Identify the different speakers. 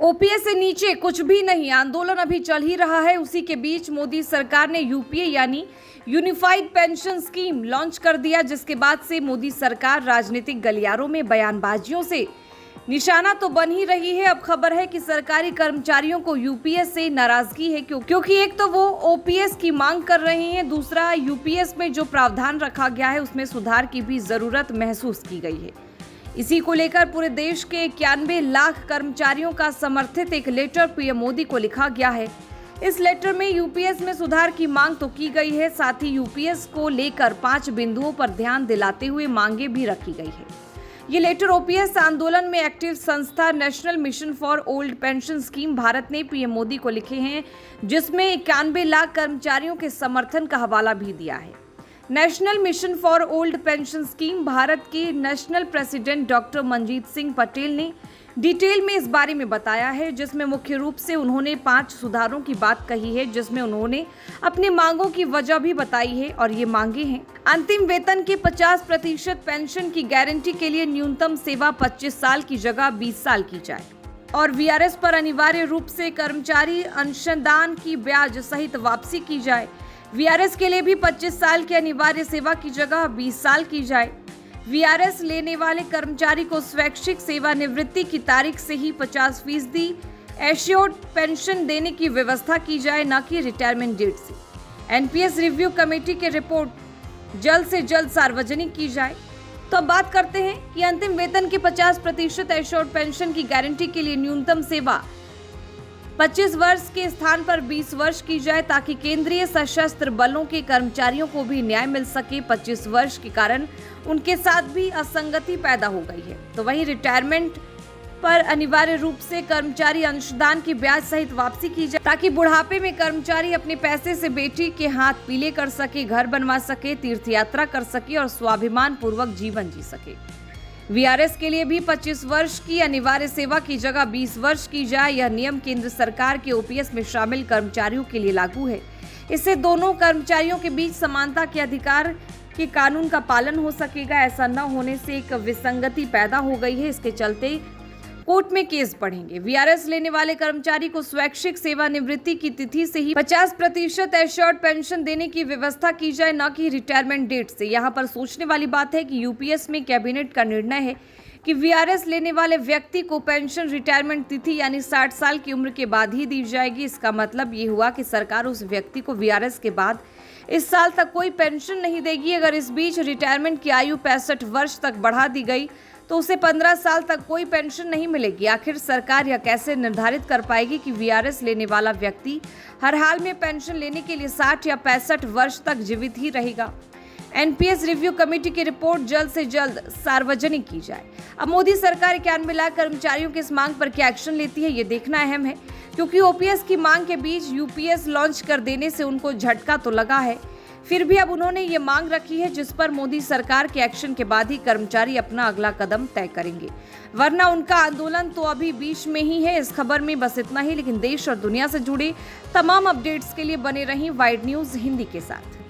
Speaker 1: OPS से नीचे कुछ भी नहीं, आंदोलन अभी चल ही रहा है। उसी के बीच मोदी सरकार ने यूपीए यानी यूनिफाइड पेंशन स्कीम लॉन्च कर दिया, जिसके बाद से मोदी सरकार राजनीतिक गलियारों में बयानबाजियों से निशाना तो बन ही रही है। अब खबर है कि सरकारी कर्मचारियों को यूपीएस से नाराजगी है, क्योंकि एक तो वो ओपीएस की मांग कर रहे हैं, दूसरा यूपीएस में जो प्रावधान रखा गया है उसमें सुधार की भी जरूरत महसूस की गई है। इसी को लेकर पूरे देश के 91 लाख कर्मचारियों का समर्थित एक लेटर पीएम मोदी को लिखा गया है। इस लेटर में यूपीएस में सुधार की मांग तो की गई है, साथ ही यूपीएस को लेकर 5 बिंदुओं पर ध्यान दिलाते हुए मांगे भी रखी गई है। ये लेटर ओपीएस आंदोलन में एक्टिव संस्था national mission for old pension scheme Bharat ने पीएम मोदी को लिखे हैं, जिसमें 91 लाख कर्मचारियों के समर्थन का हवाला भी दिया है। National mission for old pension scheme Bharat के national president doctor Manjit Singh Patel ने डिटेल में इस बारे में बताया है, जिसमें मुख्य रूप से उन्होंने 5 सुधारों की बात कही है, जिसमें उन्होंने अपनी मांगों की वजह भी बताई है। और ये मांगे हैं: अंतिम वेतन के 50% पेंशन की गारंटी के लिए न्यूनतम सेवा 25 साल की जगह 20 साल की जाए, और वीआरएस पर अनिवार्य रूप से कर्मचारी अंशदान की ब्याज सहित वापसी की जाए। वीआरएस के लिए भी 25 साल की अनिवार्य सेवा की जगह 20 साल की जाए। वीआरएस लेने वाले कर्मचारी को स्वैच्छिक सेवानिवृत्ति की तारीख से ही 50% एश्योर्ड पेंशन देने की व्यवस्था की जाए, न कि रिटायरमेंट डेट से। एनपीएस रिव्यू कमेटी की रिपोर्ट जल्द से जल्द सार्वजनिक की जाए। तो अब बात करते हैं कि अंतिम वेतन के 50% एश्योर्ड पेंशन की गारंटी के लिए न्यूनतम सेवा 25 वर्ष के स्थान पर 20 वर्ष की जाए, ताकि केंद्रीय सशस्त्र बलों के कर्मचारियों को भी न्याय मिल सके। 25 वर्ष के कारण उनके साथ भी असंगति पैदा हो गई है। तो वहीं रिटायरमेंट पर अनिवार्य रूप से कर्मचारी अंशदान की ब्याज सहित वापसी की जाए, ताकि बुढ़ापे में कर्मचारी अपने पैसे से बेटी के हाथ पीले कर सके, घर बनवा सके, तीर्थ यात्रा कर सके और स्वाभिमान पूर्वक जीवन जी सके। वीआरएस के लिए भी 25 वर्ष की अनिवार्य सेवा की जगह 20 वर्ष की जाए। यह नियम केंद्र सरकार के ओपीएस में शामिल कर्मचारियों के लिए लागू है। इससे दोनों कर्मचारियों के बीच समानता के अधिकार के कानून का पालन हो सकेगा। ऐसा न होने से एक विसंगति पैदा हो गई है। इसके चलते कोर्ट में केस बढ़ेंगे। वीआरएस लेने वाले कर्मचारी को स्वैच्छिक सेवानिवृत्ति की तिथि से ही 50% एश्योर्ड पेंशन देने की व्यवस्था की जाए, न कि रिटायरमेंट डेट से। यहाँ पर सोचने वाली बात है कि यूपीएस में कैबिनेट का निर्णय है कि वीआरएस लेने वाले व्यक्ति को पेंशन रिटायरमेंट तिथि यानी 60 साल की उम्र के बाद ही दी जाएगी। इसका मतलब ये हुआ कि सरकार उस व्यक्ति को वीआरएस के बाद इस साल तक कोई पेंशन नहीं देगी। अगर इस बीच रिटायरमेंट की आयु 65 वर्ष तक बढ़ा दी गई तो उसे 15 साल तक कोई पेंशन नहीं मिलेगी। आखिर सरकार यह कैसे निर्धारित कर पाएगी कि वीआरएस लेने वाला व्यक्ति हर हाल में पेंशन लेने के लिए 60 या 65 वर्ष तक जीवित ही रहेगा? एनपीएस रिव्यू कमेटी की रिपोर्ट जल्द से जल्द सार्वजनिक की जाए। अब मोदी सरकार 91 लाख कर्मचारियों की इस मांग पर क्या एक्शन लेती है, ये देखना अहम है, क्योंकि ओपीएस की मांग के बीच यूपीएस लॉन्च कर देने से उनको झटका तो लगा है। फिर भी अब उन्होंने ये मांग रखी है, जिस पर मोदी सरकार के एक्शन के बाद ही कर्मचारी अपना अगला कदम तय करेंगे, वरना उनका आंदोलन तो अभी बीच में ही है। इस खबर में बस इतना ही, लेकिन देश और दुनिया से जुड़े तमाम अपडेट्स के लिए बने रहें वाइड न्यूज हिंदी के साथ।